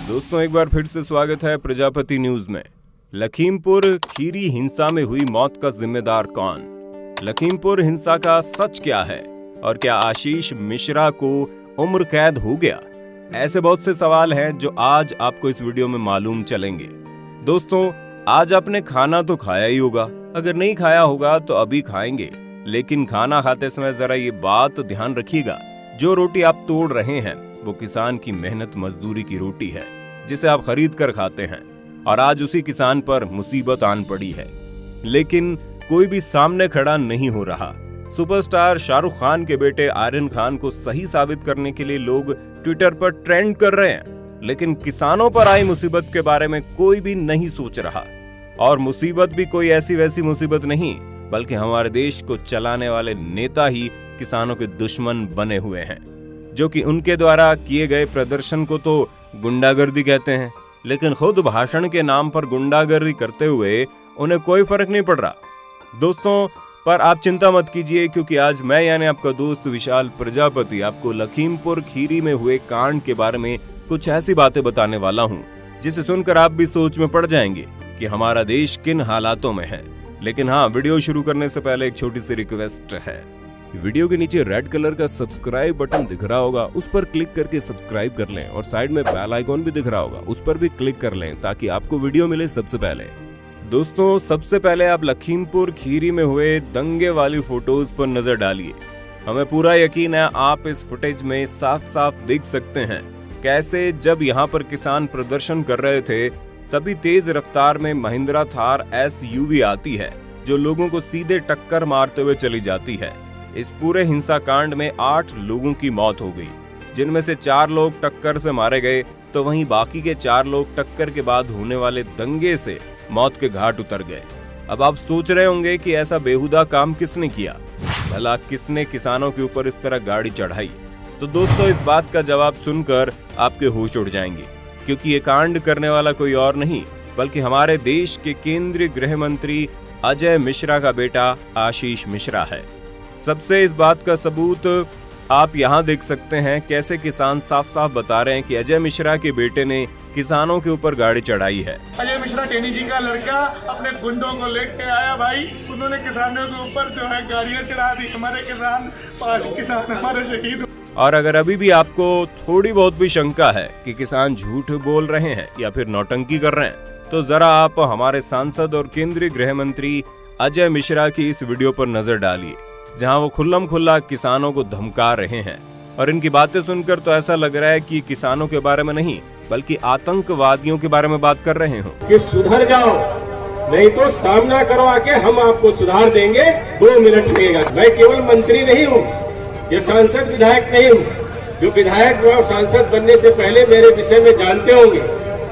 दोस्तों एक बार फिर से स्वागत है प्रजापति न्यूज में। लखीमपुर खीरी हिंसा में हुई मौत का जिम्मेदार कौन? लखीमपुर हिंसा का सच क्या है और क्या आशीष मिश्रा को उम्र कैद हो गया? ऐसे बहुत से सवाल हैं जो आज आपको इस वीडियो में मालूम चलेंगे। दोस्तों आज आपने खाना तो खाया ही होगा, अगर नहीं खाया होगा तो अभी खाएंगे, लेकिन खाना खाते समय जरा ये बात ध्यान रखिएगा, जो रोटी आप तोड़ रहे हैं वो किसान की मेहनत मजदूरी की रोटी है जिसे आप खरीद कर खाते हैं, और आज उसी किसान पर मुसीबत आन पड़ी है, लेकिन कोई भी सामने खड़ा नहीं हो रहा। सुपरस्टार शाहरुख खान के बेटे आर्यन खान को सही साबित करने के लिए लोग ट्विटर पर ट्रेंड कर रहे हैं, लेकिन किसानों पर आई मुसीबत के बारे में कोई भी नहीं सोच रहा। और मुसीबत भी कोई ऐसी वैसी मुसीबत नहीं, बल्कि हमारे देश को चलाने वाले नेता ही किसानों के दुश्मन बने हुए हैं, जो कि उनके द्वारा किए गए प्रदर्शन को तो गुंडागर्दी कहते हैं, लेकिन खुद भाषण के नाम पर गुंडागर्दी करते हुए उन्हें कोई फर्क नहीं पड़ रहा। दोस्तों पर आप चिंता मत कीजिए, क्योंकि आज मैं यानी आपका दोस्त विशाल प्रजापति आपको लखीमपुर खीरी में हुए कांड के बारे में कुछ ऐसी बातें बताने वाला हूँ जिसे सुनकर आप भी सोच में पड़ जाएंगे कि हमारा देश किन हालातों में है। लेकिन हाँ, वीडियो शुरू करने से पहले एक छोटी सी रिक्वेस्ट है। वीडियो के नीचे रेड कलर का सब्सक्राइब बटन दिख रहा होगा, उस पर क्लिक करके सब्सक्राइब कर लें, और साइड में बेल आइकॉन भी दिख रहा होगा, उस पर भी क्लिक कर लें ताकि आपको वीडियो मिले सबसे पहले। दोस्तों सबसे पहले आप लखीमपुर खीरी में हुए दंगे वाली फोटोज पर नजर डालिए। हमें पूरा यकीन है आप इस फुटेज में साफ साफ देख सकते हैं कैसे जब यहाँ पर किसान प्रदर्शन कर रहे थे तभी तेज रफ्तार में महिंद्रा थार SUV आती है जो लोगों को सीधे टक्कर मारते हुए चली जाती है। इस पूरे हिंसा कांड में 8 लोगों की मौत हो गई, जिनमें से 4 लोग टक्कर से मारे गए, तो वहीं बाकी के 4 लोग टक्कर के बाद होने वाले दंगे से मौत के घाट उतर गए। अब आप सोच रहे होंगे कि ऐसा बेहुदा काम किसने किया, भला किसने किसानों के ऊपर इस तरह गाड़ी चढ़ाई? तो दोस्तों इस बात का जवाब सुनकर आपके होश उड़ जाएंगे, क्योंकि ये कांड करने वाला कोई और नहीं बल्कि हमारे देश के केंद्रीय गृह मंत्री अजय मिश्रा का बेटा आशीष मिश्रा है। सबसे इस बात का सबूत आप यहाँ देख सकते हैं कैसे किसान साफ साफ बता रहे हैं कि अजय मिश्रा के बेटे ने किसानों के ऊपर गाड़ी चढ़ाई है। अजय मिश्रा टेनी जी का लड़का अपने गुंडों को लेके आया भाई, उन्होंने किसानों के ऊपर जो है गाड़ियां चढ़ा दी। हमारे किसान 5 किसान हमारे शहीद। और अगर अभी भी आपको थोड़ी बहुत भी शंका है कि किसान झूठ बोल रहे हैं या फिर नौटंकी कर रहे हैं, तो जरा आप हमारे सांसद और केंद्रीय गृह मंत्री अजय मिश्रा की इस वीडियो पर नजर डालिए, जहां वो खुल्लम खुल्ला किसानों को धमका रहे हैं। और इनकी बातें सुनकर तो ऐसा लग रहा है कि किसानों के बारे में नहीं बल्कि आतंकवादियों के बारे में बात कर रहे हो कि सुधर जाओ, नहीं तो सामना करवा के हम आपको सुधार देंगे। 2 मिनट लगेगा। मैं केवल मंत्री नहीं हूँ, ये सांसद विधायक नहीं हूँ। जो विधायक व सांसद बनने से पहले मेरे विषय में जानते होंगे,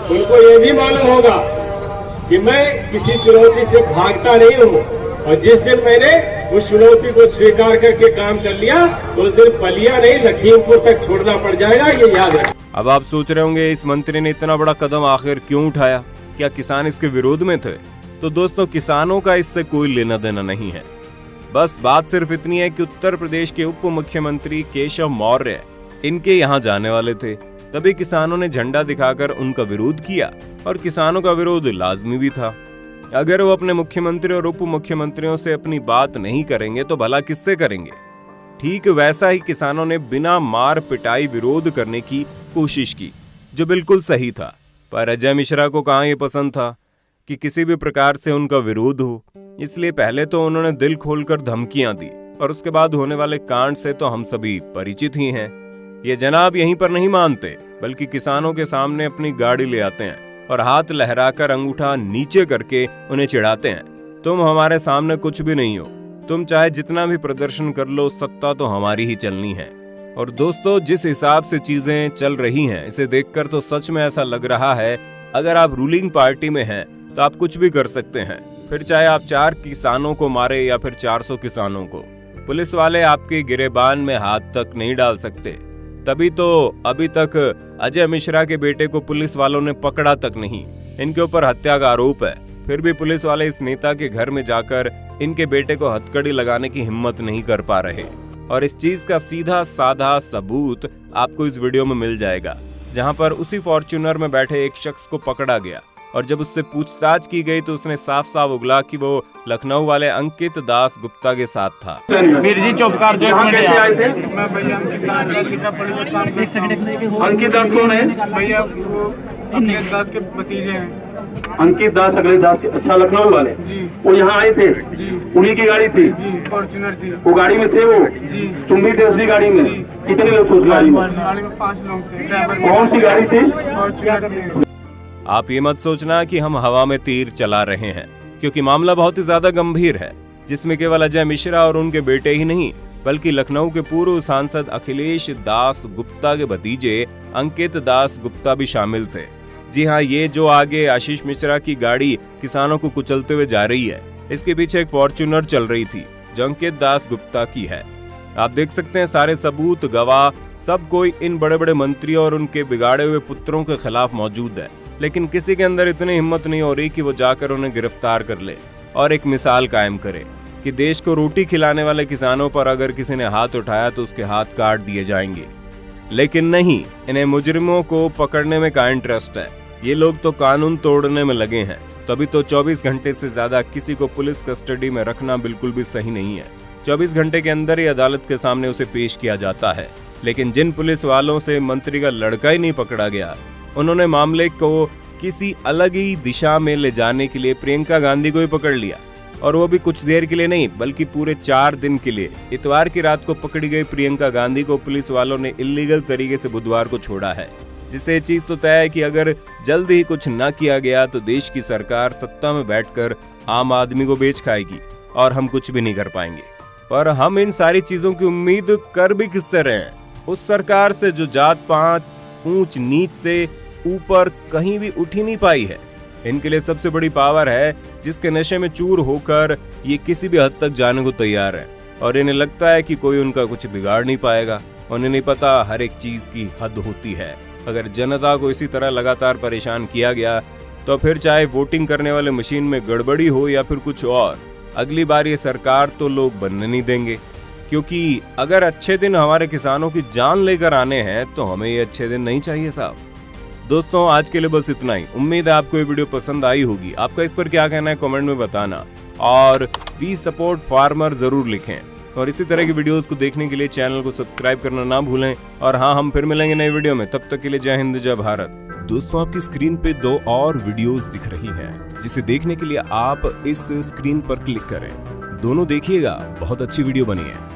उनको ये भी मालूम होगा कि मैं किसी चुनौती से भागता नहीं हूँ, और जिस दिन मैंने उस चुनौती को स्वीकार करके काम कर लिया तो उस दिन पलिया नहीं लखीमपुर तक छोड़ना पड़ जाएगा, ये याद रखें। अब आप सोच रहे होंगे इस मंत्री ने इतना बड़ा कदम आखिर क्यों उठाया, क्या किसान इसके विरोध में थे? तो दोस्तों किसानों का इससे कोई लेना देना नहीं है। बस बात सिर्फ इतनी है कि उत्तर प्रदेश के उप मुख्यमंत्री केशव मौर्य इनके यहाँ जाने वाले थे, तभी किसानों ने झंडा दिखाकर उनका विरोध किया, और किसानों का विरोध लाजमी भी था। अगर वो अपने मुख्यमंत्री और उप मुख्यमंत्रियों से अपनी बात नहीं करेंगे तो भला किससे करेंगे? ठीक वैसा ही किसानों ने बिना मार पिटाई विरोध करने की कोशिश की, जो बिल्कुल सही था। पर अजय मिश्रा को कहाँ ये पसंद था कि किसी भी प्रकार से उनका विरोध हो, इसलिए पहले तो उन्होंने दिल खोलकर धमकियां दी, और उसके बाद होने वाले कांड से तो हम सभी परिचित ही हैं। ये जनाब यहीं पर नहीं मानते बल्कि किसानों के सामने अपनी गाड़ी ले आते हैं और हाथ लहराकर अंगूठा नीचे करके उन्हें चिढ़ाते हैं, तुम हमारे सामने कुछ भी नहीं हो, तुम चाहे जितना भी प्रदर्शन कर लो, सत्ता तो हमारी ही चलनी है। और दोस्तों जिस हिसाब से चीजें चल रही हैं, इसे देखकर तो सच में ऐसा लग रहा है अगर आप रूलिंग पार्टी में हैं तो आप कुछ भी कर सकते हैं, फिर चाहे आप 4 किसानों को मारे या फिर 400 किसानों को, पुलिस वाले आपके गिरेबान में हाथ तक नहीं डाल सकते। तभी तो अभी तक अजय मिश्रा के बेटे को पुलिस वालों ने पकड़ा तक नहीं, इनके ऊपर हत्या का आरोप है, फिर भी पुलिस वाले इस नेता के घर में जाकर इनके बेटे को हथकड़ी लगाने की हिम्मत नहीं कर पा रहे। और इस चीज का सीधा साधा सबूत आपको इस वीडियो में मिल जाएगा। जहां पर उसी फॉर्च्यूनर में बैठे एक शख्स को पकड़ा गया और जब उससे पूछताछ की गई तो उसने साफ साफ उगला कि वो लखनऊ वाले अंकित दास गुप्ता के साथ था। वीर जी चुप कर जो। यहाँ कैसे आए थे? मैं भैया अंकित दास कौन है? भैया वो अखिलेश दास के भतीजे हैं। अंकित दास अखिलेश दास के, अच्छा लखनऊ वाले जी। वो यहाँ आए थे जी। उन्हीं की गाड़ी थी? जी फॉर्च्यूनर थी। वो गाड़ी में थे वो? जी। तुम भी थे उसी गाड़ी में? कितने लोग थे उस गाड़ी में? गाड़ी में 5 लोग थे। ड्राइवर कौन सी गाड़ी थी? फॉर्च्यूनर थी। आप ये मत सोचना कि हम हवा में तीर चला रहे हैं, क्योंकि मामला बहुत ही ज्यादा गंभीर है, जिसमें केवल अजय मिश्रा और उनके बेटे ही नहीं बल्कि लखनऊ के पूर्व सांसद अखिलेश दास गुप्ता के भतीजे अंकित दास गुप्ता भी शामिल थे। जी हाँ, ये जो आगे आशीष मिश्रा की गाड़ी किसानों को कुचलते हुए जा रही है, इसके पीछे एक फॉर्च्यूनर चल रही थी जो अंकित दास गुप्ता की है। आप देख सकते हैं सारे सबूत, गवाह, सब कोई इन बड़े बड़े मंत्रियों और उनके बिगाड़े हुए पुत्रों के खिलाफ मौजूद है, लेकिन किसी के अंदर इतनी हिम्मत नहीं हो रही कि वो जाकर उन्हें गिरफ्तार कर ले और एक मिसाल कायम करे कि देश को रोटी खिलाने वाले किसानों पर अगर किसी ने हाथ उठाया तो उसके हाथ काट दिए जाएंगे। लेकिन नहीं, इन्हें मुजरिमों को पकड़ने में क्या इंटरेस्ट है। ये लोग तो कानून तोड़ने में लगे हैं। तभी तो 24 घंटे से ज्यादा किसी को पुलिस कस्टडी में रखना बिल्कुल भी सही नहीं है। 24 घंटे के अंदर ही अदालत के सामने उसे पेश किया जाता है। लेकिन जिन पुलिस वालों से मंत्री का लड़का ही नहीं पकड़ा गया, उन्होंने मामले को किसी अलग ही दिशा में ले जाने के लिए प्रियंका गांधी को ही पकड़ लिया, और वो भी कुछ देर के लिए नहीं बल्कि पूरे 4 दिन के लिए। इतवार की रात को पकड़ी गई प्रियंका गांधी को पुलिस वालों ने इल्लीगल तरीके से बुधवार को छोड़ा है, जिससे ये चीज तो तय है कि अगर जल्द ही कुछ न किया गया तो देश की सरकार सत्ता में बैठकर आम आदमी को बेच खाएगी और हम कुछ भी नहीं कर पाएंगे। पर हम इन सारी चीजों की उम्मीद कर भी किससे रहे हैं? उस सरकार से जो जात पात, ऊंच नीच से ऊपर कहीं भी उठ ही नहीं पाई है। इनके लिए सबसे बड़ी पावर है जिसके नशे में चूर होकर ये किसी भी हद तक जाने को तैयार है, और इन्हें लगता है कि कोई उनका कुछ बिगाड़ नहीं पाएगा। उन्हें नहीं पता हर एक चीज की हद होती है। अगर जनता को इसी तरह लगातार परेशान किया गया तो फिर चाहे वोटिंग करने वाले मशीन में गड़बड़ी हो या फिर कुछ और, अगली बार ये सरकार तो लोग बनने नहीं देंगे। क्योंकि अगर अच्छे दिन हमारे किसानों की जान लेकर आने हैं तो हमें ये अच्छे दिन नहीं चाहिए साहब। दोस्तों, आज के लिए बस इतना ही। उम्मीद है आपको ये वीडियो पसंद आई होगी। आपका इस पर क्या कहना है कमेंट में बताना, और वी सपोर्ट फार्मर जरूर लिखें। और इसी तरह की वीडियोस को देखने के लिए चैनल को सब्सक्राइब करना ना भूलें। और हाँ, हम फिर मिलेंगे नई वीडियो में। तब तक के लिए जय हिंद, जय भारत। दोस्तों, आपकी स्क्रीन पे 2 और वीडियोस दिख रही हैं, जिसे देखने के लिए आप इस स्क्रीन पर क्लिक करें। दोनों देखिएगा, बहुत अच्छी वीडियो बनी है।